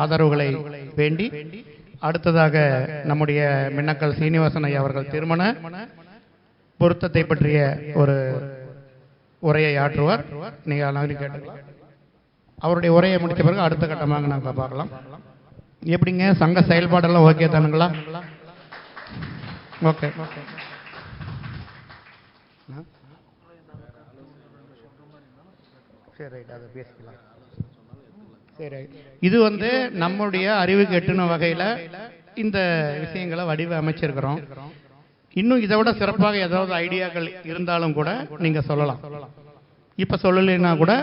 ஆதரவுகளை வேண்டி அடுத்ததாக நம்முடைய மின்னக்கல் சீனிவாசன் ஐயா அவர்கள் திருமண பொருத்தத்தை பற்றிய ஒரு உரையை ஆற்றுவார். நீங்கள் அனைவரும் கேட்டுக்கலாம். அவருடைய உரையை முடித்த பிறகு அடுத்த கட்டமாக நாங்கள் பார்க்கலாம். எப்படிங்க சங்க செயல்பாடெல்லாம் ஓகே தானுங்களா? ஓகே. சரி, ரைட், அதை பேசிக்கலாம். சரி, இது நம்முடைய அறிவுக்கு எட்டுன வகையில் இந்த விஷயங்களை வடிவமைச்சிருக்கிறோம். இன்னும் இதை விட சிறப்பாக ஏதாவது ஐடியாக்கள் இருந்தாலும் கூட நீங்கள் சொல்லலாம். இப்போ சொல்லலைன்னா கூட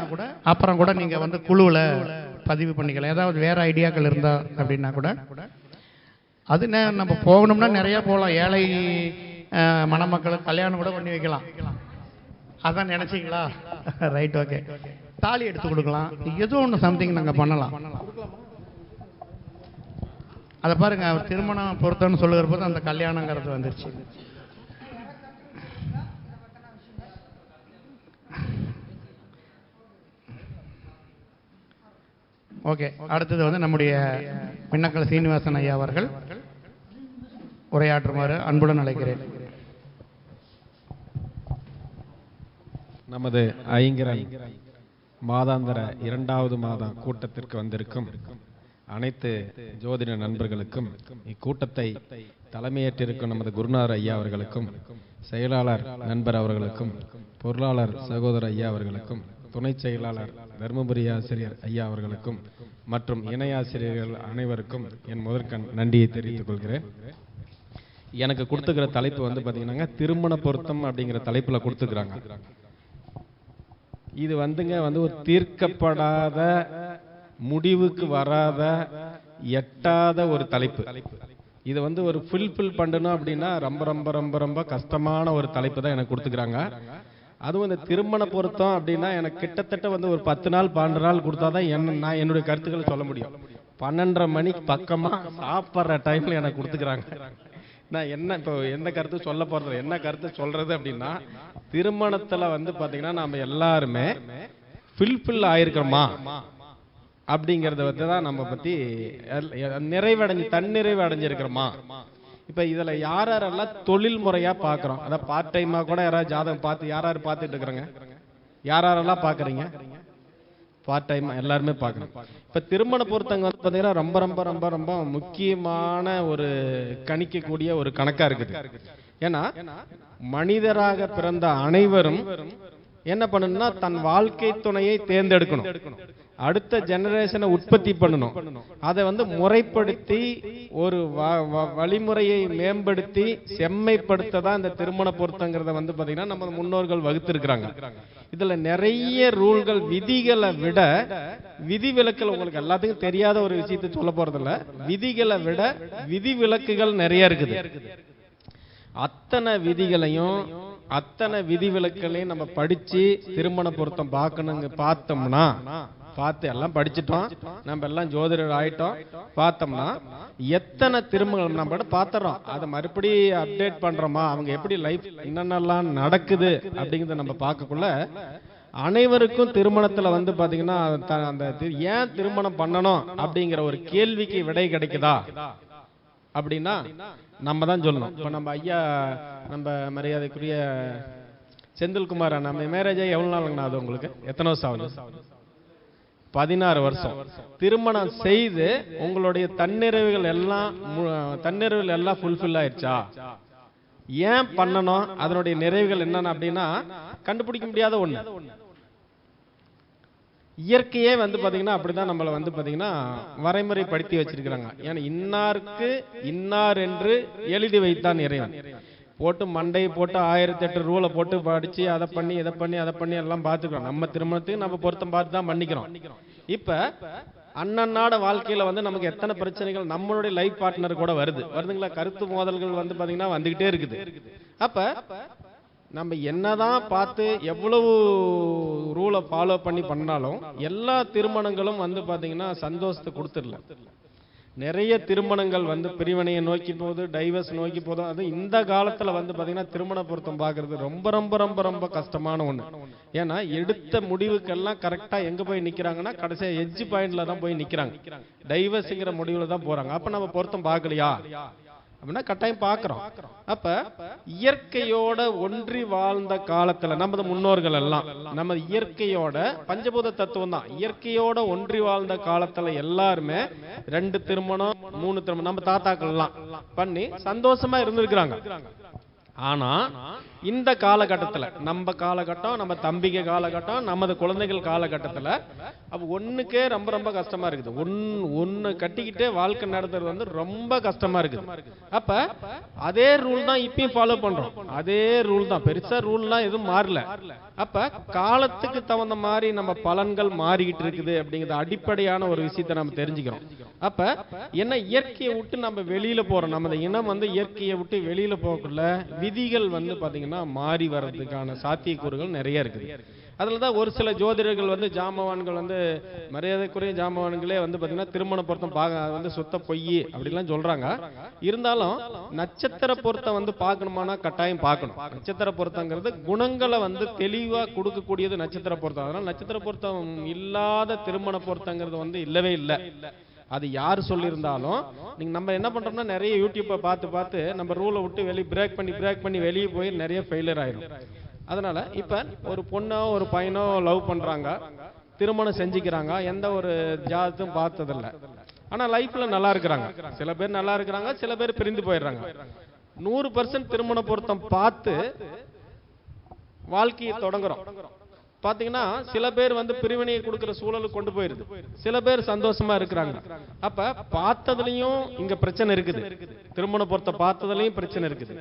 அப்புறம் கூட நீங்கள் குழுவில் பதிவு பண்ணிக்கலாம். ஏதாவது வேறு ஐடியாக்கள் இருந்தா அப்படின்னா கூட அது நம்ம போகணும்னா நிறையா போகலாம். ஏழை மணமக்களுக்கு கல்யாணம் கூட பண்ணி வைக்கலாம். அதான் நினச்சிங்களா? Right, okay. தாலி எடுத்து கொடுக்கலாம். ஏதோ ஒன்று சம்திங் நாங்கள் பண்ணலாம். அதை பாருங்க, அவர் திருமணம் பொறுத்தன்னு சொல்லுகிற போது அந்த கல்யாணங்கிறது வந்துருச்சு. ஓகே, அடுத்தது நம்முடைய மின்னக்கல் சீனிவாசன் ஐயா அவர்கள் உரையாற்றுமாறு அன்புடன் அழைக்கிறேன். நமது ஐங்கரன் மாதாந்திர 2வது மாத கூட்டத்திற்கு வந்திருக்கும் அனைத்து ஜோதிட நண்பர்களுக்கும், இக்கூட்டத்தை தலைமையேற்றிருக்கும் நமது குருநாதர் ஐயா அவர்களுக்கும், செயலாளர் நண்பர் அவர்களுக்கும், பொருளாளர் சகோதரர் ஐயா அவர்களுக்கும், துணை செயலாளர் தர்மபுரி ஆசிரியர் ஐயா அவர்களுக்கும் மற்றும் இணை ஆசிரியர்கள் அனைவருக்கும் என் முதற்கண் நன்றியை தெரிவித்துக் கொள்கிறேன். எனக்கு கொடுத்துக்கிற தலைப்பு பார்த்தீங்கன்னா திருமண பொருத்தம் அப்படிங்கிற தலைப்புல கொடுத்துக்கிறாங்க. இது ஒரு தீர்க்கப்படாத, முடிவுக்கு வராத, எட்டாத ஒரு தலைப்பு. இது ஒரு ஃபுல்ஃபில் பண்ணணும் அப்படின்னா ரொம்ப ரொம்ப ரொம்ப ரொம்ப கஷ்டமான ஒரு தலைப்பு தான் எனக்கு கொடுத்துக்கிறாங்க. அதுவும் இந்த திருமண பொருத்தம் அப்படின்னா எனக்கு கிட்டத்தட்ட ஒரு 10 நாள் 12 நாள் கொடுத்தாதான் நான் என்னுடைய கருத்துக்களை சொல்ல முடியும். 12:30 மணிக்கு பக்கமா சாப்பிட்ற டைம்ல எனக்கு கொடுத்துக்கிறாங்க. நான் இப்போ எந்த கருத்து சொல்ல போறது, என்ன கருத்து சொல்றது அப்படின்னா, திருமணத்துல பாத்தீங்கன்னா நாம எல்லாருமே ஃபில்ஃபில் ஆயிருக்கிறோமா அப்படிங்கறத தான் நம்ம பத்தி தன்னிறைவு அடைஞ்சிருக்கிறோமா. இப்ப இதுல யாரெல்லாம் தொழில் முறையா பாக்குறோம், அதாவது பார்ட் டைமா கூட யாராவது ஜாதகம் பார்த்து யாராரு பார்த்துட்டு இருக்கிறாங்க, யாரெல்லாம் பாக்குறீங்க? பார்ட் டைம் எல்லாருமே பார்க்கணும். இப்ப திருமண பொருத்தங்க பாத்தீங்கன்னா ரொம்ப ரொம்ப ரொம்ப ரொம்ப முக்கியமான ஒரு கணிக்கக்கூடிய ஒரு கணக்கா இருக்குது. ஏன்னா மனிதராக பிறந்த அனைவரும் என்ன பண்ணணும்னா தன் வாழ்க்கை துணையை தேர்ந்தெடுக்கணும், அடுத்த ஜெனரேஷனை உற்பத்தி பண்ணணும், அதை முறைப்படுத்தி ஒரு வழிமுறையை மேம்படுத்தி செம்மைப்படுத்த தான் இந்த திருமண பொருத்தங்கிறத பாத்தீங்கன்னா நம்ம முன்னோர்கள் வகுத்திருக்கிறாங்க. இதுல நிறைய ரூல்கள், விதிகளை விட விதிவிலக்குகள், உங்களுக்கு எல்லாத்துக்கும் தெரியாத ஒரு விஷயத்தை சொல்ல போறதில்ல, விதிகளை விட விதிவிலக்குகள் நிறைய இருக்குது. அத்தனை விதிகளையும் அத்தனை விதிவிலக்குகளையும் நம்ம படிச்சு திருமண பொருத்தம் பார்த்தோம்னா, பார்த்து எல்லாம் படிச்சுட்டோம், நம்ம எல்லாம் ஜோதிடர் ஆயிட்டோம், பார்த்தோம்னா எத்தனை திருமணம் நம்ம பார்த்துறோம், அதை மறுபடி அப்டேட் பண்றோமா, அவங்க எப்படி லைஃப் என்னென்னலாம் நடக்குது அப்படிங்கிறத நம்ம பார்க்கக்குள்ள அனைவருக்கும் திருமணத்துல பாத்தீங்கன்னா அந்த ஏன் திருமணம் பண்ணணும் அப்படிங்கிற ஒரு கேள்விக்கு விடை கிடைக்குதா அப்படின்னா நம்ம தான் சொல்லணும். இப்ப நம்ம ஐயா, நம்ம மரியாதைக்குரிய செந்தில்குமார், நம்ம மேரேஜ் ஆகி எவ்வளவு நாளுங்கண்ணா அது உங்களுக்கு எத்தனை வருஷம் ஆகுது? 16 வருஷம். திருமணம் செய்து உங்களுடைய தன்னிறைவுகள் எல்லாம் ஃபுல்ஃபில் ஆயிடுச்சா? ஏன் பண்ணணும், அதனுடைய நிறைவுகள் என்னன்னு அப்படின்னா கண்டுபிடிக்க முடியாத ஒண்ணு. இயற்கையே பாத்தீங்கன்னா அப்படிதான் நம்மள பாத்தீங்கன்னா வரைமுறைப்படுத்தி வச்சிருக்கிறாங்க. ஏன்னா இன்னாருக்கு இன்னார் என்று எழுதி வைத்தான் இறைவன். போட்டு மண்டையை போட்டு 1008 ரூலை போட்டு படிச்சு அதை பண்ணி இதை பண்ணி அதை பண்ணி எல்லாம் பார்த்துக்கிறோம். நம்ம திருமணத்துக்கு நம்ம பொருத்தம் பார்த்து தான் பண்ணிக்கிறோம். இப்ப அண்ணனாட வாழ்க்கையில நமக்கு எத்தனை பிரச்சனைகள் நம்மளுடைய லைஃப் பார்ட்னர் கூட வருதுங்களா, கருத்து மோதல்கள் பாத்தீங்கன்னா வந்துகிட்டே இருக்குது. அப்ப நம்ம என்னதான் பார்த்து எவ்வளவு ரூலை ஃபாலோ பண்ணாலும் எல்லா திருமணங்களும் பாத்தீங்கன்னா சந்தோஷத்தை கொடுத்துடல. நிறைய திருமணங்கள் வந்து பிரிவினையை நோக்கி போகுது, டைவர்ஸ் நோக்கி போதும். அது இந்த காலத்துல வந்து பாத்தீங்கன்னா திருமண பொருத்தம் பார்க்கறது ரொம்ப ரொம்ப ரொம்ப ரொம்ப கஷ்டமான ஒண்ணு. ஏன்னா எடுத்த முடிவுக்கெல்லாம் கரெக்டா எங்க போய் நிக்கிறாங்கன்னா கடைசியா எட்ஜ் பாயிண்ட்ல தான் போய் நிக்கிறாங்க. டைவர்ஸ்ங்கிற முடிவுல தான் போறாங்க. அப்ப நம்ம பொருத்தம் பார்க்கலையா அப்படின்னா கட்டாயம் பார்க்கிறோம். அப்ப இயற்கையோட ஒன்றி வாழ்ந்த காலத்துல நமது முன்னோர்கள் எல்லாம் நம்ம இயற்கையோட பஞ்சபூத தத்துவம் தான், இயற்கையோட ஒன்றி வாழ்ந்த காலத்துல எல்லாருமே 2 திருமணம் 3 திருமணம் நம்ம தாத்தாக்கள் எல்லாம் பண்ணி சந்தோஷமா இருந்திருக்கிறாங்க. ஆனா இந்த காலகட்டத்துல நம்ம காலகட்டம், நம்ம தம்பிக்கு காலகட்டம், நமது குழந்தைகள் காலகட்டத்துல அப்ப ஒண்ணுக்கே ரொம்ப ரொம்ப கஷ்டமா இருக்குது. ஒன்னு கட்டிக்கிட்டே வாழ்க்கை நடத்துறது வந்து ரொம்ப கஷ்டமா இருக்குது. அப்ப அதே ரூல் தான் இப்பயும் ஃபாலோ பண்றோம். அதே ரூல் தான், பெருசா ரூல்லாம் எதுவும் மாறல. அப்ப காலத்துக்கு தகுந்த மாதிரி நம்ம பலன்கள் மாறிக்கிட்டு இருக்குது அப்படிங்கிற அடிப்படையான ஒரு விஷயத்தை நம்ம தெரிஞ்சுக்கிறோம். அப்ப என்ன, இயற்கையை விட்டு நம்ம வெளியில போறோம். நமது இனம் வந்து இயற்கையை விட்டு வெளியில போகக்குள்ள விதிகள் வந்து பாத்தீங்கன்னா மாறி வர்றதுக்கான சாத்தியக்கூறுகள் நிறைய இருக்குது. அதுலதான் ஒரு சில ஜோதிடர்கள் வந்து ஜாமவான்கள் வந்து மரியாதைக்குரிய ஜாமவான்களே வந்து பாத்தீங்கன்னா திருமண பொருத்தம் வந்து சுத்த பொய் அப்படிலாம் சொல்றாங்க. இருந்தாலும் நட்சத்திர பொருத்தம் வந்து பார்க்கணுமானா கட்டாயம் பார்க்கணும். நட்சத்திர பொருத்தங்கிறது குணங்களை வந்து தெளிவா கொடுக்கக்கூடியது நட்சத்திர பொருத்தம். அதனால நட்சத்திர பொருத்தம் இல்லாத திருமண பொருத்தங்கிறது வந்து இல்லவே இல்லை. அது யார் சொல்லியிருந்தாலும் நீங்க நம்ம என்ன பண்றோம்னா நிறைய யூடியூப்பை பார்த்து நம்ம ரூலை விட்டு பிரேக் பண்ணி வெளியே போய் நிறைய ஃபெயிலியர் ஆயிடும். அதனால இப்ப ஒரு பொண்ணோ ஒரு பையனோ லவ் பண்றாங்க, திருமணம் செஞ்சுக்கிறாங்க, எந்த ஒரு ஜாதத்தும் பார்த்ததில்ல. ஆனா லைஃப்ல நல்லா இருக்கிறாங்க. சில பேர் நல்லா இருக்கிறாங்க, சில பேர் பிரிந்து போயிடுறாங்க. 100% திருமண பொருத்தம் பார்த்து வாழ்க்கையை தொடங்குறோம். பாத்தீங்கன்னா சில பேர் வந்து பிரிவினையை கொடுக்கிற சூழலுக்கு கொண்டு போயிருது, சில பேர் சந்தோஷமா இருக்கிறாங்க. அப்ப பார்த்ததுலயும் இங்க பிரச்சனை இருக்குது, திருமண பொருத்தம் பார்த்ததுலயும் பிரச்சனை இருக்குது,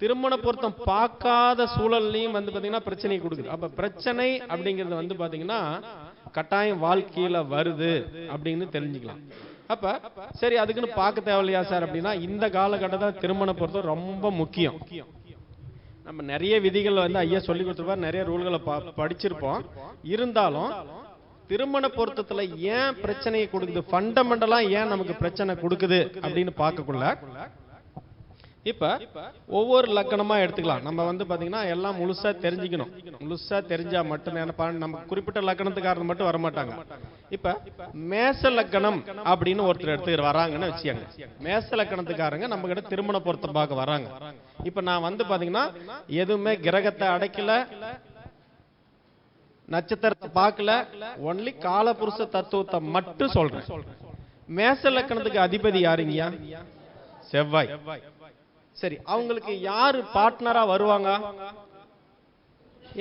திருமண பொருத்தம் பார்க்காத சூழல்லையும் வந்து பாத்தீங்கன்னா பிரச்சனையை கொடுக்குது. அப்ப பிரச்சனை அப்படிங்கிறது வந்து பாத்தீங்கன்னா கட்டாயம் வாழ்க்கையில வருது அப்படின்னு தெரிஞ்சுக்கலாம். அப்ப சரி அதுக்குன்னு பார்க்க தேவையில்லையா சார் அப்படின்னா இந்த காலகட்டத்தில் திருமண பொருத்தம் ரொம்ப முக்கியம். நம்ம நிறைய விதிகள் வந்து ஐயா சொல்லி கொடுத்துருப்பார், நிறைய ரூல்களை படிச்சிருப்போம். இருந்தாலும் திருமண பொருத்தத்துல ஏன் பிரச்சனையை கொடுக்குது, ஃபண்டமெண்டலா ஏன் நமக்கு பிரச்சனை கொடுக்குது அப்படின்னு பார்க்கக்குள்ள இப்ப ஒவ்வொரு லக்கணமா எடுத்துக்கலாம். நம்ம வந்து பாத்தீங்கன்னா எல்லாம் முழுசா தெரிஞ்சுக்கணும். முழுசா தெரிஞ்சா மட்டும் நம்ம குறிப்பிட்ட லக்கணத்துக்காரன் மட்டும் வரமாட்டாங்க. இப்ப மேச லக்கணம் அப்படின்னு ஒருத்தர் எடுத்து வராங்கன்னு வச்சுக்காங்க. மேச லக்கணத்துக்காரங்க நம்ம கிட்ட திருமண பொருத்தம் பார்க்க வராங்க. இப்ப நான் வந்து பாத்தீங்கன்னா எதுவுமே கிரகத்தை அடைக்கல, நட்சத்திரத்தை பார்க்கல, ஒன்லி காலபுருஷ தத்துவத்தை மட்டும் சொல்றேன். மேச லக்கணத்துக்கு அதிபதி யாருங்கயா? செவ்வாய். சரி, அவங்களுக்கு யாரு பார்ட்னரா வருவாங்க?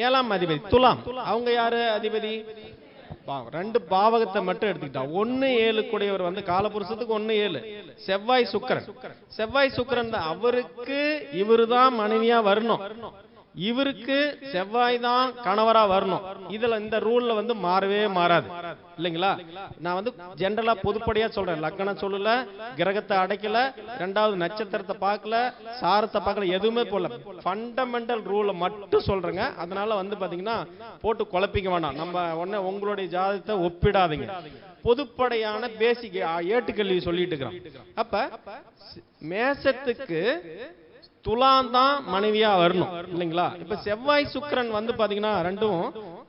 7ஆம் அதிபதி துலாம். அவங்க யாரு அதிபதி? 2 பாவகத்தை மட்டும் எடுத்துக்கிட்டா 1 7 கூடியவர் வந்து காலபுருஷத்துக்கு 1 7 செவ்வாய் சுக்கிரன். செவ்வாய் சுக்கிரன் தான் அவருக்கு இவருதான் மனைவியா வரணும், இவருக்கு செவ்வாய் தான் கணவரா வரணும். இதுல இந்த ரூல்ல வந்து மாறவே மாறாது இல்லைங்களா? நான் வந்து ஜெனரலா பொதுப்படியா சொல்றேன். லக்கணம் சொல்லல, கிரகத்தை அடைக்கல, 2வது நட்சத்திரத்தை பார்க்கல, சாரத்தை பார்க்கல, எதுவுமே போடல. ஃபண்டமெண்டல் ரூலை மட்டும் சொல்றேங்க. அதனால வந்து பாத்தீங்கன்னா போட்டு குழப்பிக்க வேண்டாம். நம்ம உடனே உங்களுடைய ஜாதகத்தை ஒப்பிடாதீங்க. பொதுப்படையான பேசிக் ஏட்டுக்கல்வி சொல்லிட்டு இருக்கிறோம். அப்ப மேசத்துக்கு துலாம் தான் மனைவியா வரணும் இல்லைங்களா? இப்ப செவ்வாய் சுக்கிரன் வந்து பாத்தீங்கன்னா ரெண்டும்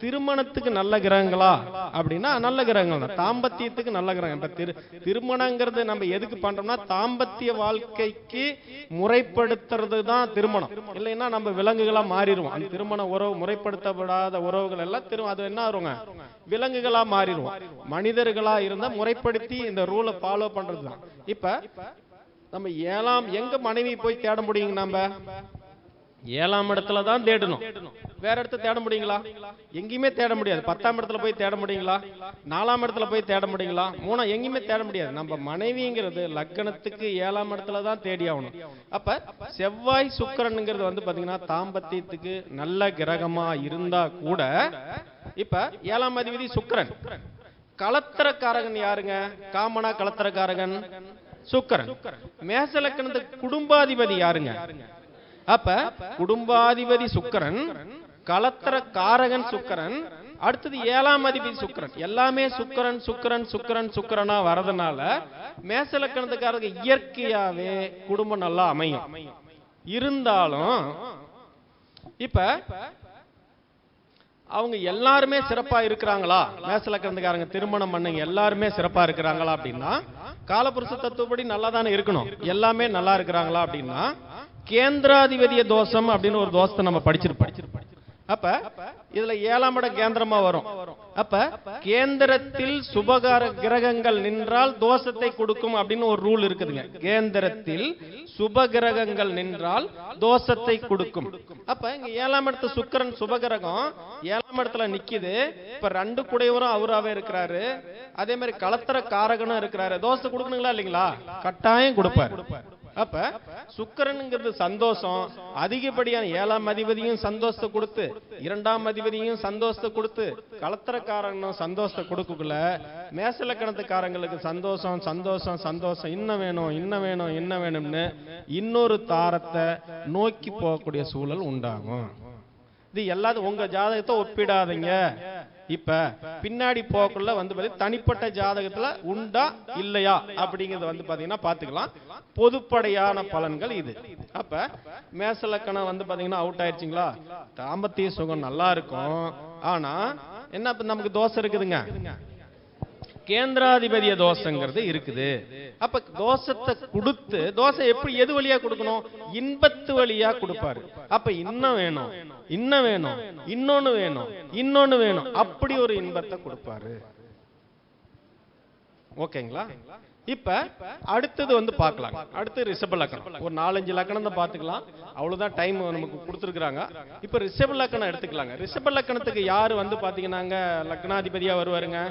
திருமணத்துக்கு நல்ல கிரகங்களா அப்படின்னா நல்ல கிரகங்கள் தான், தாம்பத்தியத்துக்கு நல்ல கிரகம். இப்ப திருமணங்கிறது நம்ம எதுக்கு பண்றோம்னா தாம்பத்திய வாழ்க்கைக்கு முறைப்படுத்துறது தான் திருமணம். இல்லைன்னா நம்ம விலங்குகளா மாறிடுவோம். அந்த திருமண உறவு முறைப்படுத்தப்படாத உறவுகள் எல்லாம் அது என்ன ஆகுங்க, விலங்குகளா மாறிடுவோம். மனிதர்களா இருந்தா முறைப்படுத்தி இந்த ரூலை ஃபாலோ பண்றதுதான். இப்ப நம்ம 7ஆம் எங்க மனைவி போய் தேட முடியுங்க? நம்ம 7ஆம் இடத்துல தான் தேடணும். வேற இடத்துல தேட முடியுங்களா? எங்கேயுமே தேட முடியாது. 10ஆம் இடத்துல போய் தேட முடியுங்களா? 4ஆம் இடத்துல போய் தேட முடியுங்களா? 3 எங்கேயுமே தேட முடியாது. நம்ம மனைவிங்கிறது லக்னத்துக்கு 7ஆம் இடத்துல தான் தேடி ஆகணும். அப்ப செவ்வாய் சுக்கிரன்ங்கிறது வந்து பாத்தீங்கன்னா தாம்பத்தியத்துக்கு நல்ல கிரகமா இருந்தா கூட இப்ப 7ஆம் அதிபதி சுக்கிரன். கலத்திரக்காரகன் யாருங்க? காமனா கலத்திரக்காரகன் சுக்கிரன். மேச லக்கணத்துக்கு குடும்பாதிபதி யாருங்க? அப்ப குடும்பாதிபதி சுக்கிரன், கலத்திர காரகன் சுக்கிரன், அடுத்தது 7ஆம் அதிபதி சுக்கிரன். எல்லாமே சுக்கிரன் சுக்கிரன் சுக்கிரன் சுக்கிரனா வரதுனால மேச லக்கணத்துக்காரங்க இயற்கையாவே குடும்பம் நல்லா அமையும். இருந்தாலும் இப்ப அவங்க எல்லாருமே சிறப்பா இருக்கிறாங்களா? மேச லக்கணத்துக்காரங்க திருமணம் பண்ணவங்க எல்லாருமே சிறப்பா இருக்கிறாங்களா அப்படின்னா காலபுருஷ தத்துவப்படி நல்லா தானே இருக்கணும். எல்லாமே நல்லா இருக்கிறாங்களா அப்படின்னா கேந்திராதிபதிய தோஷம் அப்படின்னு ஒரு தோஷத்தை நம்ம படிச்சிருப்போம். அப்ப இதுல 7ஆம் இடம் கேந்திரமா வரும். அப்ப கேந்திரத்தில் சுபகார கிரகங்கள் நின்றால் தோஷத்தை கொடுக்கும் அப்படின்னு ஒரு ரூல் இருக்குதுங்க. கேந்திரத்தில் சுப கிரகங்கள் நின்றால் தோஷத்தை கொடுக்கும். அப்ப இங்க 7ஆம் இடத்து சுக்கிரன் சுபகிரகம் 7ஆம் இடத்துல நிக்குது. இப்ப 2 கூடையவரும் அவராவே இருக்கிறாரு. அதே மாதிரி களத்திர காரகனும் இருக்கிறாரு. தோஷத்தை கொடுக்கணுங்களா இல்லைங்களா? கட்டாயம் கொடுப்பாரு. அப்ப சுக்கிரனுங்கிறது சந்தோஷம். அதிகப்படியான 7ஆம் அதிபதியும் சந்தோஷத்தை கொடுத்து 2ஆம் அதிபதியும் சந்தோஷத்தை கொடுத்து களத்திரக்காரனும் சந்தோஷத்தை கொடுக்கக்குள்ள மேச லக்கணத்துக்காரங்களுக்கு சந்தோஷம் சந்தோஷம் சந்தோஷம் இன்னும் வேணும் இன்னும் வேணும் இன்னும் வேணும்னு இன்னொரு தாரத்தை நோக்கி போகக்கூடிய சூழல் உண்டாகும். இது எல்லாரும் உங்க ஜாதகத்தை ஒப்பிடாதீங்க. இப்ப பின்னாடி போக்குள்ள வந்து தனிப்பட்ட ஜாதகத்துல உண்டா இல்லையா அப்படிங்கறது வந்து பாத்தீங்கன்னா பாத்துக்கலாம். பொதுப்படையான பலன்கள் இது. அப்ப மேச லக்கணம் வந்து பாத்தீங்கன்னா அவுட் ஆயிடுச்சுங்களா? தாம்பத்திய சுகம் நல்லா இருக்கும். ஆனா என்ன நமக்கு தோஷம் இருக்குதுங்க, கேந்திராதிபதிய தோஷங்கிறது இருக்குது. அப்ப தோஷத்தை கொடுத்து தோஷம் எப்படி எது வழியா கொடுக்கணும்? இன்பத்து வழியா கொடுப்பாரு. அப்ப இன்னும் வேணும் இன்னும் வேணும் இன்னொன்னு வேணும் இன்னொன்னு வேணும் அப்படி ஒரு இன்பத்தை கொடுப்பாரு. ஓகேங்களா? இப்ப அடுத்தது வந்து பார்க்கலாம். அடுத்து ரிஷப லக்கணம். ஒரு 4-5 லக்கணம் தான் பார்த்துக்கலாம். அவ்வளவுதான் டைம் நமக்கு கொடுத்துருக்காங்க. இப்ப ரிஷப லக்கணம் எடுத்துக்கலாங்க. ரிஷப லக்கணத்துக்கு யாரு வந்து பாத்தீங்கன்னா லக்னாதிபதியா வருவாருங்க?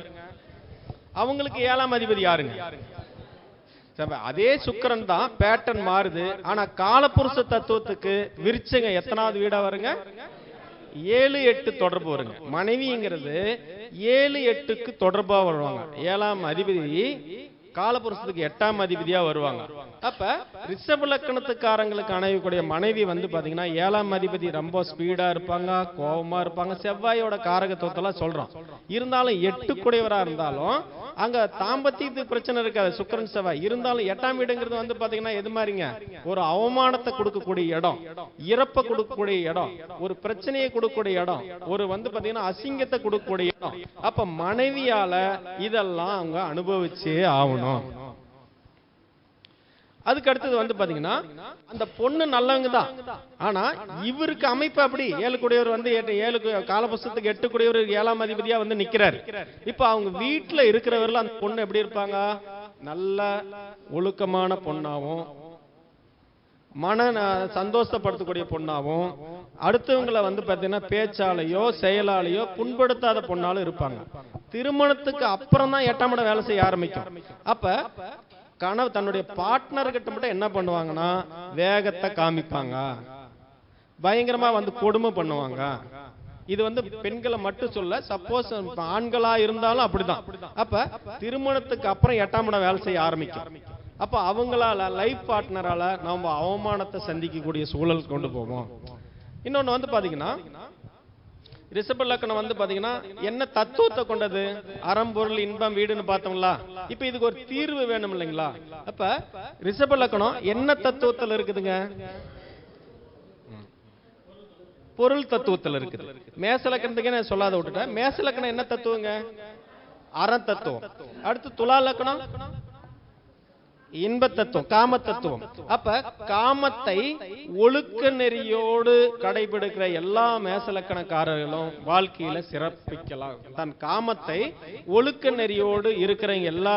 அவங்களுக்கு 7ஆம் அதிபதி யாருங்க? அதே சுக்கிரன் தான், பேட்டர்ன் மாறுது. ஆனா காலபுருஷ தத்துவத்துக்கு விருச்சகம் எத்தனாவது வீடா வருங்க? 7-8 தொடர்பு வருங்க. மனைவிங்கிறது 7-8க்கு தொடர்பா வருவாங்க. 7ஆம் அதிபதி காலபுருஷத்துக்கு 8ஆம் அதிபதியா வருவாங்க. அப்ப ரிஷப லக்கணத்துக்காரங்களுக்கு அணையக்கூடிய மனைவி வந்து பாத்தீங்கன்னா 7ஆம் அதிபதி ரொம்ப ஸ்பீடா இருப்பாங்க, கோபமா இருப்பாங்க. செவ்வாயோட காரகத்துவத்தெல்லாம் சொல்றோம். இருந்தாலும் 8 கூடையவரா இருந்தாலும் அங்க தாம்பத்தியத்துக்கு பிரச்சனை இருக்காது, சுக்கிரன் செவ்வாய். இருந்தாலும் 8ஆம் வீடுங்கிறது வந்து பாத்தீங்கன்னா எது மாதிரிங்க? ஒரு அவமானத்தை கொடுக்கக்கூடிய இடம், இறப்பை கொடுக்கக்கூடிய இடம், ஒரு பிரச்சனையை கொடுக்கக்கூடிய இடம், ஒரு வந்து பாத்தீங்கன்னா அசிங்கத்தை கொடுக்கக்கூடிய இடம். அப்ப மனைவியால இதெல்லாம் அவங்க அனுபவிச்சே ஆகணும். அதுக்கு அடுத்தது வந்து பாத்தீங்கன்னா அந்த பொண்ணு நல்லவங்க தான். ஆனா இவருக்கு அமைப்பு அப்படி 7 கூடையவர் வந்து 7 காலபுருஷத்துக்கு 8 கூடையவர் 7ஆம் அதிபதியா வந்து நிக்கிறாரு. இப்ப அவங்க வீட்டுல இருக்கிறவர்கள் அந்த பொண்ணு எப்படி இருப்பாங்க? நல்ல ஒழுக்கமான பொண்ணாவும் மன சந்தோஷப்படுத்தக்கூடிய பொண்ணாவும் அடுத்தவங்களை வந்து பாத்தீங்கன்னா பேச்சாலையோ செயலாலையோ புண்படுத்தாத பொண்ணாலும் இருப்பாங்க. திருமணத்துக்கு அப்புறம் தான் 8ஆம் இடம் வேலை செய்ய ஆரம்பிக்கும். அப்ப கனவு தன்னுடைய பார்ட்னர் கிட்ட மட்டும் என்ன பண்ணுவாங்கன்னா வேகத்தை காமிப்பாங்க, பயங்கரமா வந்து கொடுமை பண்ணுவாங்க. இது வந்து பெண்களை மட்டும் சொல்ல, சப்போஸ் ஆண்களா இருந்தாலும் அப்படிதான். அப்ப திருமணத்துக்கு அப்புறம் 8ஆம் இடம் வேலை செய்ய ஆரம்பிக்கும். அப்ப அவங்களால லைஃப் பார்ட்னரால நாம அவமானத்தை சந்திக்கக்கூடிய சூழல் கொண்டு போவோம். இன்னொன்னு வந்து பாத்தீங்கன்னா ரிஷப லக்கணம் வந்து பாத்தீங்கன்னா என்ன தத்துவத்தை கொண்டது? அறம்பொருள் இன்பம் வீடுன்னு பார்த்தோம்ல. இப்ப இதுக்கு ஒரு தீர்வு வேணும் இல்லைங்களா? அப்ப ரிஷப லக்கணம் என்ன தத்துவத்தில் இருக்குதுங்க? பொருள் தத்துவத்தில் இருக்குது. மேச லக்கணத்துக்கு நான் சொல்லாத விட்டுட்டேன். மேச லக்கணம் என்ன தத்துவங்க? அறம் தத்துவம். அடுத்து துலா லக்கணம் இன்ப தத்துவம், காம தத்துவம். அப்ப காமத்தை ஒழுக்க நெறியோடு கடைபிடிக்கிற எல்லா மேச லக்கணக்காரர்களும் வாழ்க்கையில சிறப்பிக்கலாம். தன் காமத்தை ஒழுக்க நெறியோடு இருக்கிற எல்லா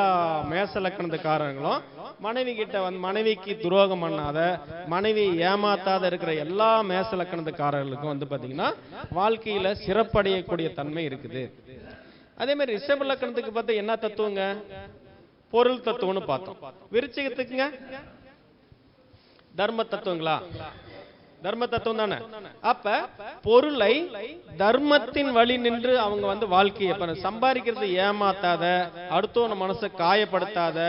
மேச லக்கணத்துக்காரர்களும் மனைவி கிட்ட வந்து மனைவிக்கு துரோகம் பண்ணாத, மனைவியை ஏமாத்தாத இருக்கிற எல்லா மேச லக்கணத்துக்காரர்களுக்கும் வந்து பாத்தீங்கன்னா வாழ்க்கையில சிறப்படையக்கூடிய தன்மை இருக்குது. அதே மாதிரி ரிஷப லக்கணத்துக்கு பார்த்தா என்ன தத்துவங்க? பொருள் தத்துவம்னு பார்த்தோம். விருச்சிகத்துக்குங்க தர்ம தத்துவங்களா? தர்ம தத்துவம் தானே. அப்ப பொருளை தர்மத்தின் வழி நின்று அவங்க வந்து வாழ்க்கையை சம்பாதிக்கிறது ஏமாத்தாத, அடுத்தவன மனசை காயப்படுத்தாத,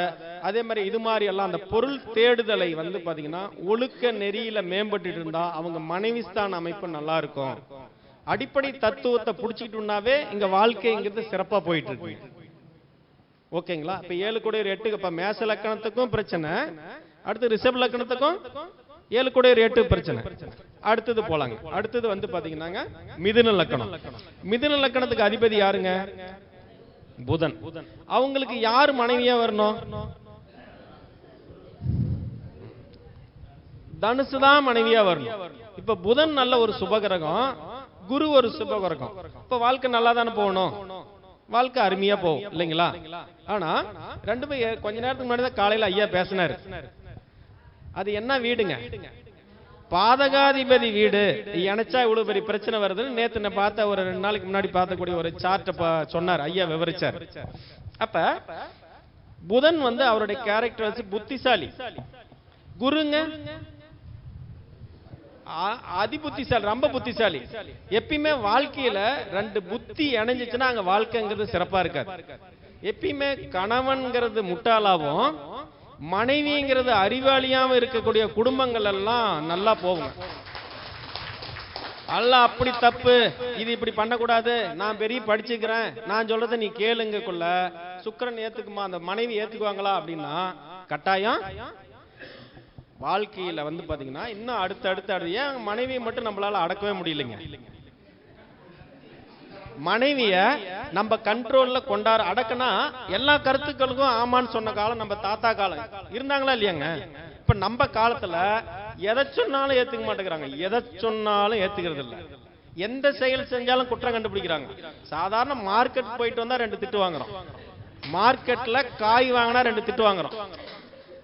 அதே மாதிரி இது மாதிரி எல்லாம் அந்த பொருள் தேடுதலை வந்து பாத்தீங்கன்னா ஒழுக்க நெறியில மேம்பட்டு இருந்தா அவங்க மனைவிஸ்தான் அமைப்பு நல்லா இருக்கும். அடிப்படை தத்துவத்தை புடிச்சிட்டோம்னாவே இங்க வாழ்க்கைங்கிறது சிறப்பா போயிட்டு இருக்கு. ஓகேங்களா? இப்ப 7 கூட 8 இப்ப மேச லக்கணத்துக்கும் பிரச்சனை, அடுத்து ரிஷப லக்கணத்துக்கும் 7 கூட 8 பிரச்சனை. அடுத்தது போலாங்க. அடுத்தது வந்து பாத்தீங்கன்னா மிதுன லக்கணம். மிதுன லக்கணத்துக்கு அதிபதி யாருங்க? புதன். அவங்களுக்கு யார் மனைவியா வரணும்? தனுசு தான் மனைவியா வரணும். இப்ப புதன் நல்ல ஒரு சுபகிரகம், குரு ஒரு சுபகிரகம். இப்ப வாழ்க்கை நல்லா தானே போகணும், வாழ்க்கை அருமையா போகும் இல்லைங்களா? ஆனா ரெண்டுமே கொஞ்ச நேரத்துக்கு முன்னாடி தான் காலையில ஐயா பேசினாரு. அது என்ன வீடுங்க? பாதகாதிபதி வீடு. எனச்சா இவ்வளவு பெரிய பிரச்சனை வருதுன்னு நேத்து நான் பார்த்த ஒரு 2 நாளைக்கு முன்னாடி பார்த்தக்கூடிய ஒரு சார்ட் சொன்னார் ஐயா, விவரிச்சார். அப்ப புதன் வந்து அவருடைய கேரக்டர் வச்சு புத்திசாலி, குருங்க அதி புத்திசாலி, ரொம்ப புத்திசாலி. எப்பயுமே வாழ்க்கையில 2 புத்தி இணைஞ்சிச்சுன்னா அங்க வாழ்க்கைங்கிறது சிறப்பா இருக்காது. எப்பயுமே கணவன்கிறது முட்டாளாவும் மனைவிங்கிறது அறிவாளியாவும் இருக்கக்கூடிய குடும்பங்கள் எல்லாம் நல்லா போகும். அல்ல அப்படி தப்பு, இது இப்படி பண்ணக்கூடாது, நான் பெரிய படிச்சுக்கிறேன், நான் சொல்றதை நீ கேளுங்கக்குள்ள சுக்கிரன் ஏத்துக்குமா, அந்த மனைவி ஏத்துக்குவாங்களா அப்படின்னா கட்டாயம் வாழ்க்கையில வந்து பாத்தீங்கன்னா இன்னும் அடுத்து ஏன் மனைவியை மட்டும் நம்மளால அடக்கவே முடியலைங்க? மனைவிய நம்ம கண்ட்ரோல்ல கொண்டாட அடக்கனா எல்லா கருத்துக்களுக்கும் ஆமான்னு சொன்ன காலம் நம்ம தாத்தா காலம் இருந்தாங்களா இல்லையாங்க? இப்ப நம்ம காலத்துல எதை சொன்னாலும் ஏத்துக்க மாட்டேங்கிறாங்க, எதை சொன்னாலும் ஏத்துக்கிறது இல்ல. எந்த செயல் செஞ்சாலும் குற்றம் கண்டுபிடிக்கிறாங்க. சாதாரண மார்க்கெட் போயிட்டு வந்தா 2 திட்டு வாங்குறோம், மார்க்கெட்ல காய் வாங்கினா 2 திட்டு வாங்குறோம்.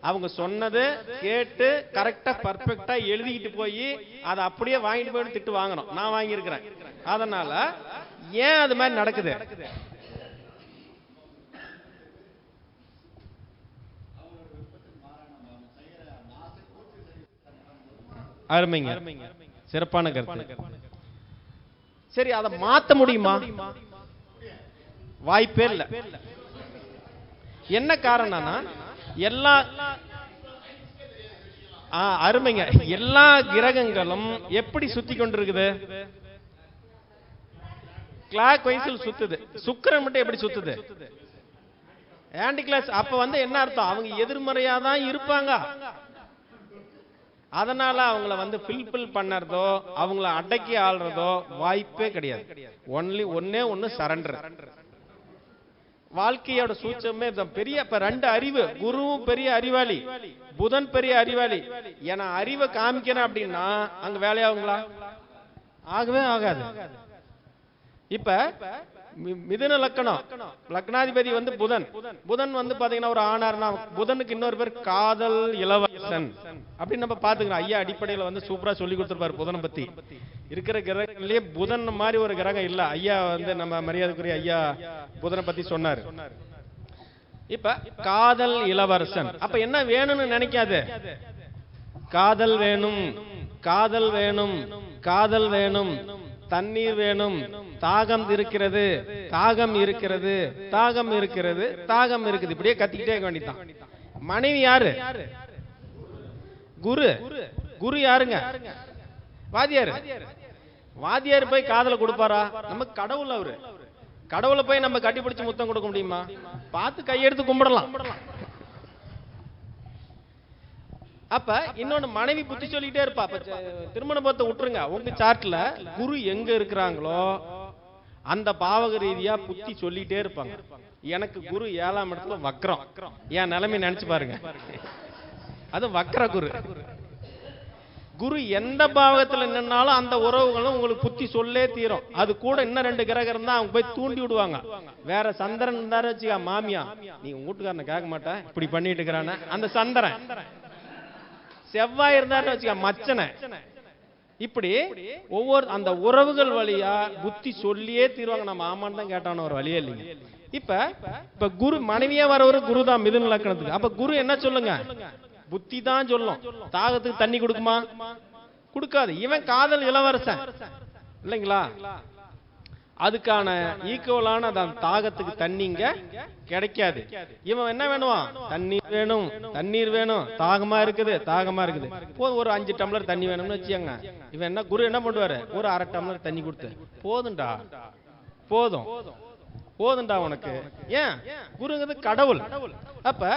அவங்க சொன்னது கேட்டு கரெக்டா பர்ஃபெக்டா எழுதிக்கிட்டு போய் அதை அப்படியே வாங்கிட்டு போய் திட்டு வாங்கணும். நான் வாங்கியிருக்கிறேன். அதனால ஏன் அது மாதிரி நடக்குது? அருமைங்க, சிறப்பான கருத்து. சரி, அதை மாத்த முடியுமா? வாய்ப்பே இல்லை. என்ன காரணம்னா எல்லா அருமைங்க, எல்லா கிரகங்களும் எப்படி சுத்தி கொண்டிருக்குது? கிளாக் வைஸில் சுத்துது. சுக்கிரன் மட்டும் எப்படி சுத்துது? Anti class. அப்ப வந்து என்ன அர்த்தம்? அவங்க எதிர்மறையா தான் இருப்பாங்க. அதனால அவங்கள வந்து ஃபில்பில் பண்ணறதோ அவங்கள அடக்கி ஆள்றதோ வாய்ப்பே கிடையாது. ஒன்னே ஒன்னு சரண்டர். வாழ்க்கையோட சூட்சமே பெரிய. இப்ப 2 அறிவு, குருவும் பெரிய அறிவாளி, புதன் பெரிய அறிவாளி. ஏன்னா அறிவை காமிக்கணும் அப்படின்னா அங்க வேலையாகுங்களா? ஆகவே ஆகாது. இப்ப மிதுன லக்கணம், லக்னாதிபதி வந்து புதன். புதன் வந்து பாத்தீங்கன்னா ஒரு ஆனார்னா புதனுக்கு இன்னொரு பேர் காதல் இளவரசன் அப்படின்னு நம்ம பாத்துக்கிறோம். ஐயா அடிப்படையில வந்து சூப்பரா சொல்லி கொடுத்திருப்பாரு புதனை பத்தி. இருக்கிற கிரகங்களே புதன் மாதிரி ஒரு கிரகம் இல்ல. ஐயா வந்து நம்ம மரியாதைக்குரிய ஐயா புதனை பத்தி சொன்னாரு. இப்ப காதல் இளவரசன். அப்ப என்ன வேணும்னு நினைக்காது? காதல் வேணும், காதல் வேணும், காதல் வேணும், தண்ணீர் வேணும், தாகம் இருக்கிறது, தாகம் இருக்கிறது, தாகம் இருக்கிறது, தாகம் இருக்குது. இப்படியே கத்திக்கிட்டே இருக்க வேண்டியதான். மனைவி யாரு? குரு. குரு யாருங்க? வாத்தியார். வாத்தியார் போய் காதல கொடுப்பாரா? நம்ம கடவுள். அவரு கடவுளை போய் நம்ம கட்டிப்பிடிச்சு முத்தம் கொடுக்க முடியுமா? பார்த்து கையெடுத்து கும்பிடலாம். அப்ப இன்னொன்னு, மனைவி புத்தி சொல்லிட்டே இருப்பா. திருமண பத்தை விட்டுருங்க, உங்க சார்ட்ல குரு எங்க இருக்கிறாங்களோ அந்த பாவக ரீதியா புத்தி சொல்லிட்டே இருப்பாங்க. எனக்கு குரு 7ஆம் இடத்துல வக்ரம். என் நிலைமை நினைச்சு பாருங்க, அது வக்ர குரு. குரு எந்த பாவகத்துல நின்னாலும் அந்த உறவுகளும் உங்களுக்கு புத்தி சொல்லே தீரும். அது கூட இன்னும் 2 கிரகம் இருந்தா அவங்க போய் தூண்டி விடுவாங்க. வேற சந்திரன் இருந்தாரு வச்சுக்கா, மாமியா நீ உங்க வீட்டுக்காரனை கேட்க மாட்டேன் இப்படி பண்ணிட்டு இருக்கிறான அந்த சந்திரன். செவ்வாய் இருந்தாரு வச்சுக்கா, மச்சனை. இப்படி ஒவ்வொரு அந்த உறவுகள் வழியா புத்தி சொல்லியே தீர்வாங்க. நம்ம ஆமான்னு தான் கேட்டான ஒரு வழியே இல்லைங்க. இப்ப குரு மனைவியா வரவரு குரு தான் மிதுன லக்னத்துக்கு. அப்ப குரு என்ன சொல்லுங்க? புத்தி தான் சொல்லும். தாகத்துக்கு தண்ணி கொடுக்குமா? கொடுக்காது. இவன் காதல் இளவரசன் இல்லைங்களா? அதுக்கான ஈக்குவலான தாகத்துக்கு தண்ணிங்க கிடைக்காது. இவன் என்ன வேணுவான்? தண்ணீர் வேணும், தண்ணீர் வேணும், தாகமா இருக்குது, தாகமா இருக்குது. போதும், ஒரு 5 டம்ளர் தண்ணி வேணும்னு வச்சுக்கோங்க. இவன் என்ன குரு என்ன பண்ணுவாரு? ஒரு 1/2 டம்ளர் தண்ணி கொடுத்து, போதும்டா, போதும் போதுண்டா உனக்கு. ஏன்? குருங்கிறது கடவுள். அப்ப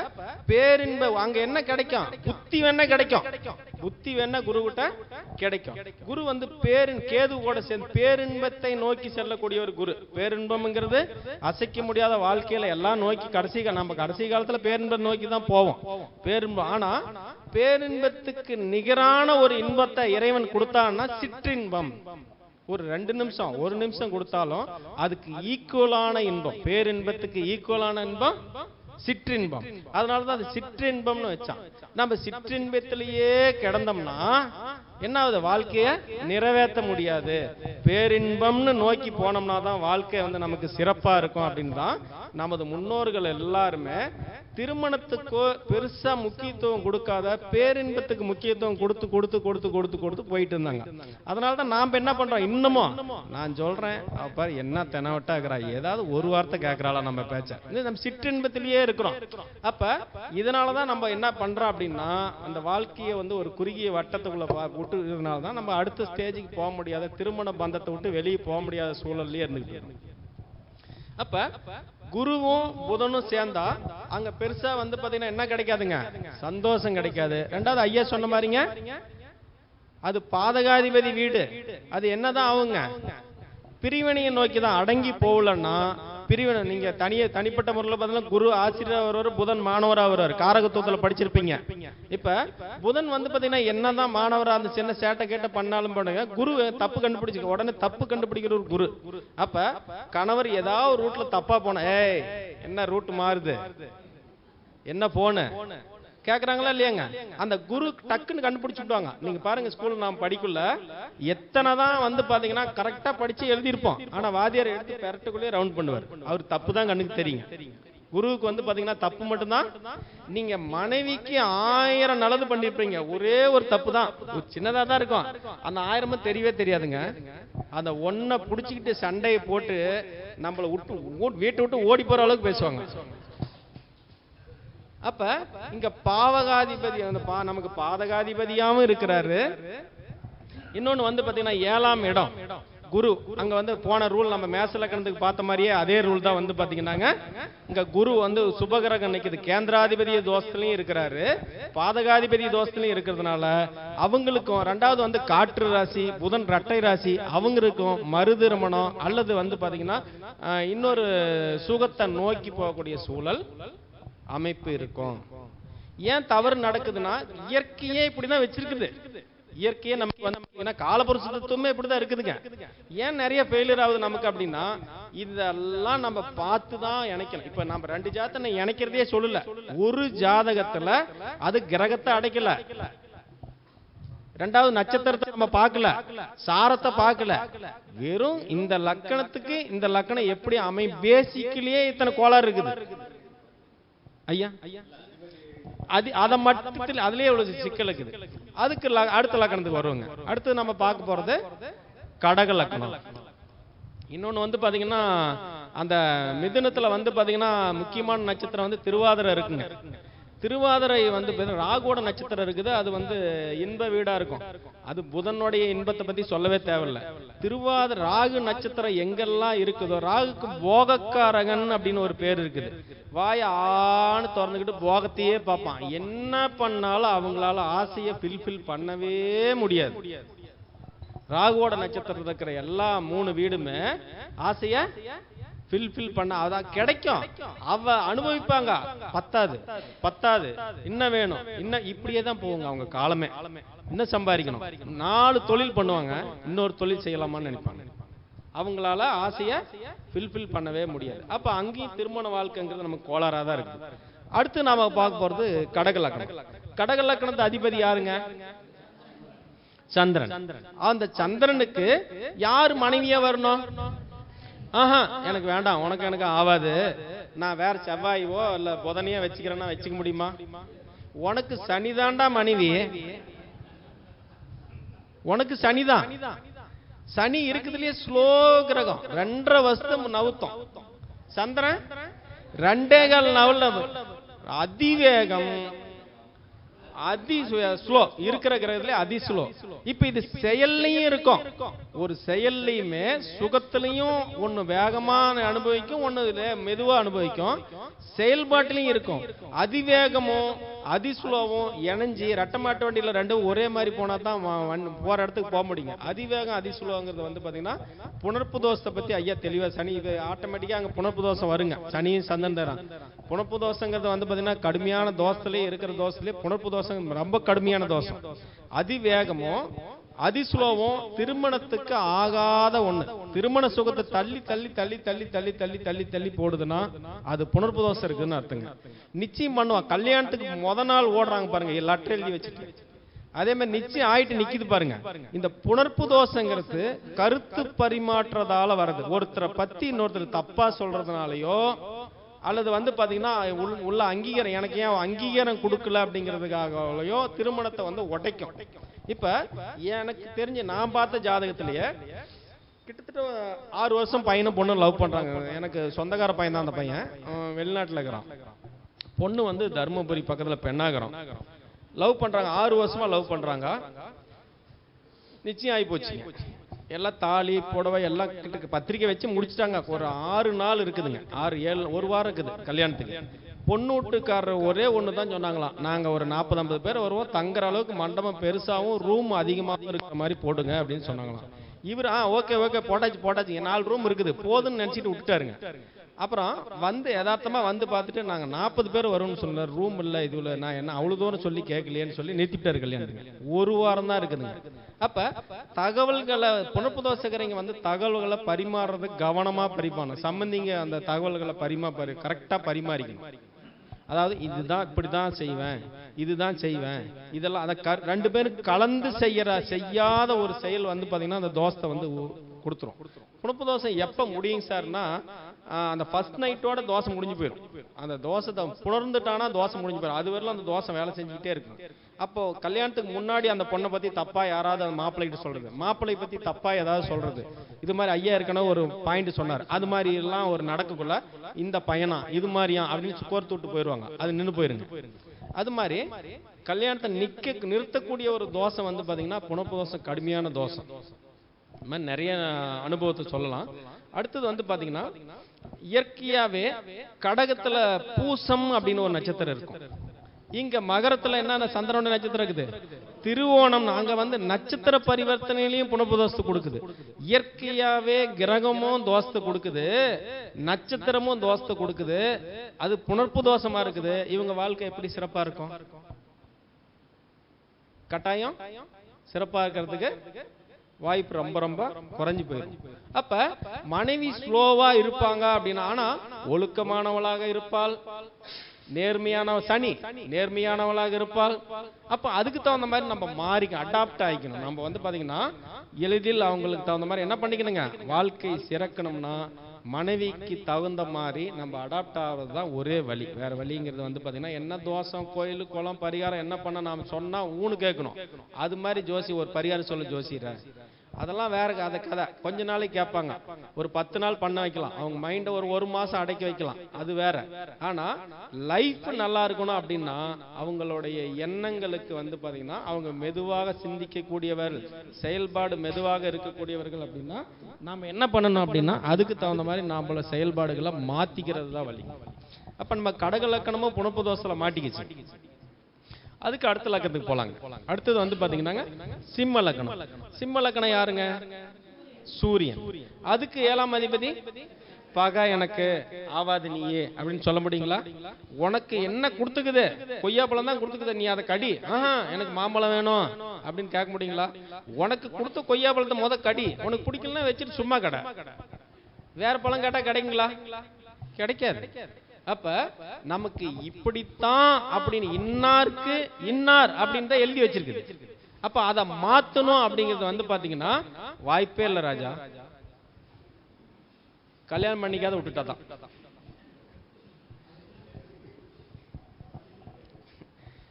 பேரின்ப அங்க என்ன கிடைக்கும்? புத்தி வேணா கிடைக்கும், புத்தி வேணா குரு கிட்ட கிடைக்கும். குரு பேரின் கேது கூட சேர்ந்து பேரின்பத்தை நோக்கி செல்லக்கூடிய ஒரு குரு. பேரின்பம்ங்கிறது அசைக்க முடியாத வாழ்க்கையில எல்லாம் நோக்கி நம்ம கடைசி காலத்துல பேரின்பம் நோக்கி தான் போவோம். பேரின்பம். ஆனா பேரின்பத்துக்கு நிகரான ஒரு இன்பத்தை இறைவன் கொடுத்தான்னா சிற்றின்பம். ஒரு 2 நிமிஷம் 1 நிமிஷம் கொடுத்தாலும் அதுக்கு ஈக்குவலான இன்பம், பேரின்பத்துக்கு ஈக்குவலான இன்பம் சிற்றின்பம். அதனாலதான் அது சிற்றின்பம்னு வச்சான். நம்ம சிற்றின்பத்திலேயே கிடந்தோம்னா என்ன ஆகுது? வாழ்க்கைய நிறைவேற்ற முடியாது. பேரின்பம்னு நோக்கி போனோம்னா தான் வாழ்க்கை நமக்கு சிறப்பா இருக்கும். அப்படின்னு தான் நமது முன்னோர்கள் எல்லாருமே திருமணத்துக்கு பெருசா முக்கியத்துவம் கொடுக்காத பேரின்பத்துக்கு முக்கியத்துவம் கொடுத்து கொடுத்து கொடுத்து கொடுத்து கொடுத்து போயிட்டு இருந்தாங்க. அதனாலதான் நாம என்ன பண்றோம்? இன்னமும் நான் சொல்றேன், அப்ப என்ன தெனவட்டா இருக்கிறா, ஏதாவது ஒரு வார்த்தை கேட்கறாளா நம்ம பேச்ச, நம்ம சிற்றின்பத்திலேயே இருக்கிறோம். அப்ப இதனாலதான் நம்ம என்ன பண்றோம் அப்படின்னா, அந்த வாழ்க்கையை ஒரு குறுகிய வட்டத்துக்குள்ள விட்டுறதுனால தான் நம்ம அடுத்த ஸ்டேஜுக்கு போக முடியாத, திருமண பந்தத்தை விட்டு வெளியே போக முடியாத சூழல்லே இருந்துட்டு. அப்ப குருவும் புதனும் சேர்ந்தா அங்க பெருசா பாத்தீங்கன்னா என்ன கிடைக்காதுங்க? சந்தோஷம் கிடைக்காது. ரெண்டாவது ஐயா சொன்ன மாதிரிங்க, அது பாதகாதிபதி வீடு. அது என்னதான் ஆகுங்க? பிரிவினையை நோக்கி தான். அடங்கி போகலன்னா பிரிவினை. நீங்க தனிப்பட்ட முறையில் பார்த்தீங்கன்னா குரு ஆசிரியர் வருவார், புதன் மாணவரா வருவார். காரகத்துவத்தில் படிச்சிருப்பீங்க. இப்ப புதன் பாத்தீங்கன்னா என்னதான் மாணவரா அந்த சின்ன சேட்டை கேட்ட பண்ணாலும் பண்ணுங்க, குரு தப்பு கண்டுபிடிச்சு உடனே தப்பு கண்டுபிடிக்கிற ஒரு குரு. அப்ப கணவர் ஏதாவது ஒரு ரூட்ல தப்பா போன, ஏய் என்ன ரூட் மாறுது, என்ன போன கேக்குறாங்களா இல்லையாங்க? அந்த குரு டக்குன்னு கண்டுபிடிச்சுடுவாங்க. நீங்க பாருங்க, ஸ்கூல் நாம் படிக்குள்ள எத்தனை தான் பாத்தீங்கன்னா கரெக்டா படிச்சு எழுதியிருப்போம். ஆனா வாத்தியார் எடுத்து பெரட்டுக்குள்ளே ரவுண்ட் பண்ணுவார். அவர் தப்பு தான் கண்ணுக்கு தெரியும். குருவுக்கு பாத்தீங்கன்னா தப்பு மட்டும்தான். நீங்க மனைவிக்கு 1000 நல்லது பண்ணிருப்பீங்க, ஒரே ஒரு தப்பு தான் சின்னதா தான் இருக்கும். அந்த 1000 தெரியவே தெரியாதுங்க. அந்த ஒன்ன புடிச்சுக்கிட்டு சண்டையை போட்டு நம்மளை வீட்டை விட்டு ஓடி போற அளவுக்கு பேசுவாங்க. அப்ப இங்க பாவகாதிபதி நமக்கு பாதகாதிபதியாவும் இருக்கிறாரு. இன்னொன்னு பாத்தீங்கன்னா 7ஆம் இடம் குரு. அங்க போன ரூல் நம்ம மேசலக்கணத்துக்கு பார்த்த மாதிரியே அதே ரூல் தான் பாத்தீங்கன்னா இங்க குரு சுபகிரகம் நிக்குது. கேந்திராதிபதி தோஷத்திலையும் இருக்கிறாரு, பாதகாதிபதி தோஷத்திலையும் இருக்கிறதுனால அவங்களுக்கும் ரெண்டாவது காற்று ராசி, புதன் இரட்டை ராசி, அவங்களுக்கும் மறுதிருமணம் அல்லது பாத்தீங்கன்னா இன்னொரு சுகத்தை நோக்கி போகக்கூடிய சூழல் அமைப்பு இருக்கும். ஏன் தவறு நடக்குதுன்னா இயற்கையே இப்படிதான் வச்சிருக்குது. இயற்கையே நமக்கு காலபுருஷ தத்துவமே இப்படிதான் இருக்குதுங்க. ஏன் நிறைய ஃபெயிலியர் ஆகுது நமக்கு அப்படின்னா, இதெல்லாம் நம்ம பார்த்துதான் இணைக்கணும். இப்ப நம்ம 2 ஜாதகத்தை இணைக்கிறதே சொல்லல. ஒரு ஜாதகத்துல அது கிரகத்தை அடைக்கல, ரெண்டாவது நட்சத்திரத்தை நம்ம பார்க்கல, சாரத்தை பார்க்கல, வெறும் இந்த லக்கணத்துக்கு இந்த லக்கணம் எப்படி பேசிக்கலியே இத்தனை கோளாறு இருக்குது ஐயா. அதை மட்டும் அதுலயே எவ்வளவு சிக்கல் இருக்குது. அதுக்கு அடுத்த லக்கணத்துக்கு வருவாங்க. அடுத்து நம்ம பார்க்க போறது கடக லக்கணம். இன்னொன்னு பாத்தீங்கன்னா அந்த மிதுனத்துல பாத்தீங்கன்னா முக்கியமான நட்சத்திரம் திருவாதிரை இருக்குங்க. திருவாதிரை ராகுவோட நட்சத்திரம் இருக்குது. அது இன்ப வீடா இருக்கும். அது புதனுடைய இன்பத்தை பத்தி சொல்லவே தேவையில்லை. திருவாதிரை ராகு நட்சத்திரம் எங்கெல்லாம் இருக்குதோ, ராகுக்கு போகக்காரகன் அப்படின்னு ஒரு பேர் இருக்குது. வாய ஆன்னு திறந்துக்கிட்டு போகத்தையே பார்ப்பான். என்ன பண்ணாலும் அவங்களால ஆசையை ஃபில்ஃபில் பண்ணவே முடியாது. ராகுவோட நட்சத்திரத்தில் இருக்கிற எல்லா 3 வீடுமே ஆசைய ஃபில்ஃபில் பண்ண அதான் கிடைக்கும். அவ அனுபவிப்பாங்க, பத்தாது இன்னும் வேணும், இன்னும் இப்படியே தான் போவாங்க அவங்க காலமே. இன்னும் சம்பாதிக்கணும், 4 தொழில் பண்ணுவாங்க, இன்னொரு தொழில் செய்யலாமான்னு நினைப்பாங்க. அவங்களால ஆசைய ஃபில்ஃபில் பண்ணவே முடியாது. அப்ப அங்கேயும் திருமண வாழ்க்கைங்கிறது நமக்கு கோளாறா தான் இருக்கு. அடுத்து நாம பார்க்க போறது கடக லக்கணம். கடக லக்கணத்து அதிபதி யாருங்க? சந்திரன். அந்த சந்திரனுக்கு யார் மனைவியா வரணும்? எனக்கு வேண்டாம், எனக்கு ஆவாது, நான் வேற செவ்வாயோ இல்ல புதனையோ வச்சுக்கிறேன்னா வச்சுக்க முடியுமா? உனக்கு சனிதாண்டா மனைவி, உனக்கு சனிதான். சனி இருக்குதுலயே ஸ்லோ கிரகம், 2.5 வருஷம் நவுத்தம். சந்திரன் 2.25 நவல், அதிவேகம், ஸ்லோ இருக்கிற கிரகத்திலே அதி ஸ்லோ. இப்ப இது செயல்லையும் இருக்கும், ஒரு செயல்லையுமே சுகத்திலையும் ஒண்ணு வேகமா அனுபவிக்கும், ஒண்ணு மெதுவா அனுபவிக்கும். செயல்பாட்டிலையும் இருக்கும். அதிவேகமும் அதிசுலோவும் இணைஞ்சி ரெட்ட மாட்டு வண்டியில ரெண்டும் ஒரே மாதிரி போனா தான் போற இடத்துக்கு போக முடியுங்க. அதிவேகம் அதிசுலோங்கிறது வந்து பாத்தீங்கன்னா புணர்ப்பு தோஷத்தை பத்தி ஐயா தெளிவா, சனி இது ஆட்டோமேட்டிக்கா அங்க புணர்ப்பு தோஷம் வருங்க. சனியும் சந்திரன் தரான். புணர்ப்பு தோஷங்கிறது வந்து பாத்தீங்கன்னா கடுமையான தோஷத்திலே இருக்கிற தோஷத்திலே புணர்ப்பு தோஷம் ரொம்ப கடுமையான தோஷம். அதிவேகமும் அதிசுலோவும் திருமணத்துக்கு ஆகாத ஒண்ணு. திருமண சுகத்தை தள்ளி தள்ளி தள்ளி தள்ளி தள்ளி தள்ளி தள்ளி தள்ளி போடுதுன்னா அது புணர்ப்பு தோஷம் இருக்குன்னு அர்த்தங்க. நிச்சயம் பண்ணுவான். கல்யாணத்துக்கு முத நாள் ஓடுறாங்க பாருங்க, லெட்டர் எழுதி வச்சுட்டு. அதே மாதிரி நிச்சயம் ஆயிட்டு நிக்குது பாருங்க. இந்த புணர்ப்பு தோஷங்கிறது கருத்து பரிமாற்றதால வருது. ஒருத்தரை பத்தி இன்னொருத்தர் தப்பா சொல்றதுனாலயோ அல்லது வந்து பாத்தீங்கன்னா உள்ள அங்கீகாரம், எனக்கு ஏன் அங்கீகாரம் கொடுக்கல அப்படிங்கிறதுக்காகவோ திருமணத்தை வந்து உடைக்கும். இப்ப எனக்கு தெரிஞ்ச நான் பார்த்த ஜாதகத்திலேயே கிட்டத்தட்ட 6 வருஷம் பையனும் பொண்ணு லவ் பண்றாங்க. எனக்கு சொந்தக்கார பையன் தான் அந்த பையன், வெளிநாட்டுல இருக்கிறான். பொண்ணு வந்து தர்மபுரி பக்கத்துல பெண்ணாகரம். லவ் பண்றாங்க, 6 வருஷமா லவ் பண்றாங்க. நிச்சயம் ஆகி போச்சு. எல்லாம் தாலி புடவை எல்லாம் கிட்ட பத்திரிக்கை வச்சு முடிச்சுட்டாங்க. ஒரு 6 நாள் இருக்குதுங்க, 6-7 1 வாரம் இருக்குது கல்யாணத்துக்கு. பொண்ணு வீட்டுக்காரர் ஒரே ஒண்ணு தான் சொன்னாங்களாம், நாங்க ஒரு 40-50 பேர் வருவோம், தங்குற அளவுக்கு மண்டபம் பெருசாவும் ரூம் அதிகமாகவும் இருக்கிற மாதிரி போடுங்க அப்படின்னு சொன்னாங்களாம். இவர் ஓகே ஓகே போட்டாச்சு போட்டாச்சு, 4 ரூம் இருக்குது போதுன்னு நினைச்சிட்டு விட்டுட்டாருங்க. அப்புறம் வந்து யதார்த்தமா வந்து பார்த்துட்டு நாங்க 40 பேர் வரும்னு சொன்னார், ரூம் இல்லை இதுல, நான் என்ன அவ்வளவு தூரம் சொல்லி கேட்கலையேன்னு சொல்லி நிறுத்திட்டாரு கல்யாணத்துக்கு. 1 வாரம் தான் இருக்குதுங்க. அப்ப தகவல்களை புணர்ப்பு தோசைக்கிறீங்க வந்து தகவல்களை பரிமாறுறது கவனமா பரிமாறணும். சம்பந்திங்க அந்த தகவல்களை கரெக்டா பரிமாறிக்கணும். அதாவது இதுதான் இப்படிதான் செய்வேன், இதுதான் செய்வேன், இதெல்லாம் அதை 2 பேரும் கலந்து செய்யாத ஒரு செயல் வந்து பாத்தீங்கன்னா அந்த தோசை வந்து கொடுத்துரும். புணர்ப்பு தோசை எப்ப முடியும் சார்னா அந்த ஃபர்ஸ்ட் நைட்டோட தோசை முடிஞ்சு போயிடும். அந்த தோசை புணர்ந்துட்டானா தோசை முடிஞ்சு போயிடும். அது வரலாம் அந்த தோசை வேலை செஞ்சுக்கிட்டே இருக்கும். அப்போ கல்யாணத்துக்கு முன்னாடி அந்த பொண்ணை பத்தி தப்பா யாராவது அந்த மாப்பிள்ளைகிட்ட சொல்றது, மாப்பிள்ளை பத்தி தப்பா ஏதாவது சொல்றது, இது மாதிரி ஐயா ஏற்கனவே ஒரு பாயிண்ட் சொன்னார், அது மாதிரி எல்லாம் ஒரு நடக்கக்குள்ள இந்த பையனா இது மாதிரியா அப்படின்னு கோர்த்து விட்டு போயிடுவாங்க, அது நின்று போயிருங்க. அது மாதிரி கல்யாணத்தை நிறுத்தக்கூடிய ஒரு தோசை வந்து பாத்தீங்கன்னா புணர்ப்பு தோசை கடுமையான தோசை. இந்த மாதிரி நிறைய அனுபவத்தை சொல்லலாம். அடுத்தது வந்து பாத்தீங்கன்னா இயற்கையாவே கடகத்துல பூசம் அப்படின்னு ஒரு நட்சத்திரம் இருக்கும். இங்க மகரத்துல என்ன சந்திரனுடைய நட்சத்திரம் இருக்குது, திருவோணம். அங்க வந்து நட்சத்திர பரிவர்த்தனையிலையும் புணர்ப்பு தோசை கொடுக்குது. இயற்கையாவே கிரகமும் தோசை கொடுக்குது, நட்சத்திரமும் தோசை கொடுக்குது. அது புணர்ப்பு தோஷமா இருக்குது. இவங்க வாழ்க்கை எப்படி சிறப்பா இருக்கும்? கட்டாயம் சிறப்பா இருக்கிறதுக்கு வாய்ப்பு ரொம்ப ரொம்ப குறைஞ்சு போயிடும். அப்ப மனைவி ஸ்லோவா இருப்பாங்க அப்படின்னா, ஆனா ஒழுக்கமானவளாக இருப்பாள், சனி நேர்மையானவளாக இருப்பாள். அப்ப அதுக்கு தகுந்த மாதிரி நம்ம அடாப்ட் ஆகிக்கணும். நம்ம வந்து பாத்தீங்கன்னா எளிதில் அவங்களுக்கு தகுந்த மாதிரி என்ன பண்ணிக்கணுங்க, வாழ்க்கை சிறக்கணும்னா மனைவிக்கு தகுந்த மாதிரி நம்ம அடாப்ட் ஆகிறது தான் ஒரே வழி. வேற வழிங்கிறது வந்து பாத்தீங்கன்னா என்ன தோஷம் கோயில் குளம் பரிகாரம் என்ன பண்ண நாம சொன்னா ஊனு கேட்கணும். அது மாதிரி ஜோசி ஒரு பரிகாரம் சொல்ல ஜோசிற அதெல்லாம் வேற கதை. கொஞ்ச நாளைக்கு கேட்பாங்க, ஒரு 10 நாள் பண்ண வைக்கலாம், அவங்க மைண்ட ஒரு மாசம் அடக்கி வைக்கலாம், அது வேற. ஆனா லைஃப் நல்லா இருக்கணும் அப்படின்னா அவங்களுடைய எண்ணங்களுக்கு வந்து பாத்தீங்கன்னா அவங்க மெதுவாக சிந்திக்க கூடியவர்கள், செயல்பாடு மெதுவாக இருக்கக்கூடியவர்கள் அப்படின்னா நாம என்ன பண்ணணும் அப்படின்னா அதுக்கு தகுந்த மாதிரி நாமள செயல்பாடுகளை மாத்திக்கிறது தான் வழி. அப்ப நம்ம கடக லக்கணமும் புணர்ப்பு தோசையில மாட்டிக்கிச்சு. அதுக்கு அடுத்த லக்கணத்துக்கு போலாங்க. அடுத்தது வந்து பாத்தீங்கன்னா சிம்ம லக்கணம். சிம்ம லக்கணம் யாருங்க? சூரியன். அதுக்கு 7ஆம் அதிபதி பகை எனக்கு ஆவாது நீயே அப்படின்னு சொல்ல முடியுங்களா? உனக்கு என்ன கொடுத்துக்குது, கொய்யாப்பழம் தான் கொடுத்துக்குது, நீ அதை கடி, எனக்கு மாம்பழம் வேணும் அப்படின்னு கேட்க முடியுங்களா? உனக்கு கொடுத்த கொய்யாப்பழத்தை கடி, உனக்கு பிடிக்கலன்னா வச்சுட்டு சும்மா கடை. வேற பழம் கேட்டா கிடைக்குங்களா? கிடைக்காது. அப்ப நமக்கு இப்படித்தான் அப்படின்னு இன்னாருக்கு இன்னார் அப்படின்னு தான் எழுதி வச்சிருக்குது. அப்ப அதை மாத்தணும் அப்படிங்கிறது வந்து பாத்தீங்கன்னா வாய்ப்பே இல்லை ராஜா. கல்யாணம் பண்ணிக்காத விட்டுட்டாதான்.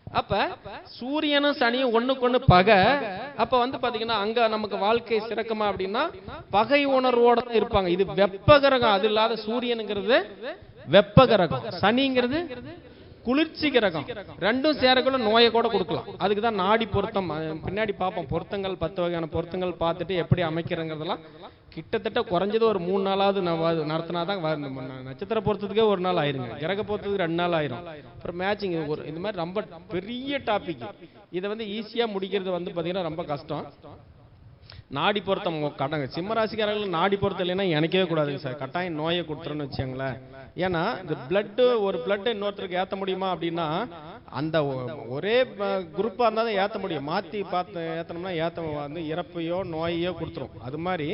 அப்ப சூரியனும் சனியும் ஒண்ணுக்கு பகை. அப்ப வந்து பாத்தீங்கன்னா அங்க நமக்கு வாழ்க்கை சிறக்குமா அப்படின்னா பகை உணர்வோட தான் இருப்பாங்க. இது வெப்ப கிரகம். அது இல்லாத சூரியனுங்கிறது வெப்ப கிரகம், சனிங்கிறது குளிர்ச்சி கிரகம். ரெண்டும் சேரக்குள்ள நோயை கூட கொடுக்கலாம். அதுக்கு தான் நாடி பொருத்தம் பின்னாடி பார்ப்போம். பொருத்தங்கள் 10 வகையான பொருத்தங்கள் பார்த்துட்டு எப்படி அமைக்கிறங்கிறதெல்லாம் கிட்டத்தட்ட குறைஞ்சது ஒரு 3 நாளாவது நடத்தினாதான். நட்சத்திர பொருத்தத்துக்கே 1 நாள் ஆயிருங்க, கிரக பொருத்தத்துக்கு 2 நாள் ஆயிரும். அப்புறம் மேட்சிங் இந்த மாதிரி ரொம்ப பெரிய டாபிக். இதை வந்து ஈஸியா முடிக்கிறது வந்து பாத்தீங்கன்னா ரொம்ப கஷ்டம். நாடி பொருத்தம் கட்டாங்க. சிம்மராசிக்காரர்கள் நாடி பொருத்தம் இல்லைன்னா எனக்கே கூடாதுங்க சார், கட்டாயம் நோயை கொடுத்துருன்னு வச்சுங்களேன். ஏன்னா இந்த பிளட் ஒரு பிளட் இன்னொருத்தருக்கு ஏற்ற முடியுமா அப்படின்னா அந்த ஒரே குரூப்பா இருந்தா தான் ஏற்ற முடியும். மாத்தி பார்த்து ஏத்தனோம்னா வந்து இறப்பையோ நோயையோ கொடுத்துரும். அது மாதிரி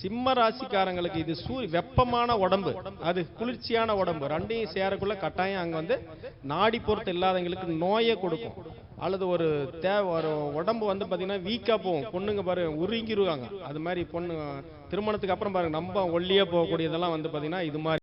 சிம்ம ராசிக்காரங்களுக்கு இது வெப்பமான உடம்பு, அது குளிர்ச்சியான உடம்பு, ரெண்டையும் சேரக்குள்ள கட்டாயம் அங்க வந்து நாடி பொருத்தம் இல்லாதவங்களுக்கு நோயை கொடுக்கும். அல்லது ஒரு உடம்பு வந்து பாத்தீங்கன்னா வீக்கா போகும். பொண்ணுங்க பாருங்க உருங்கிருவாங்க. அது மாதிரி பொண்ணு திருமணத்துக்கு அப்புறம் பாருங்க நம்ம ஒல்லியா போகக்கூடியதெல்லாம் வந்து பாத்தீங்கன்னா இது மாதிரி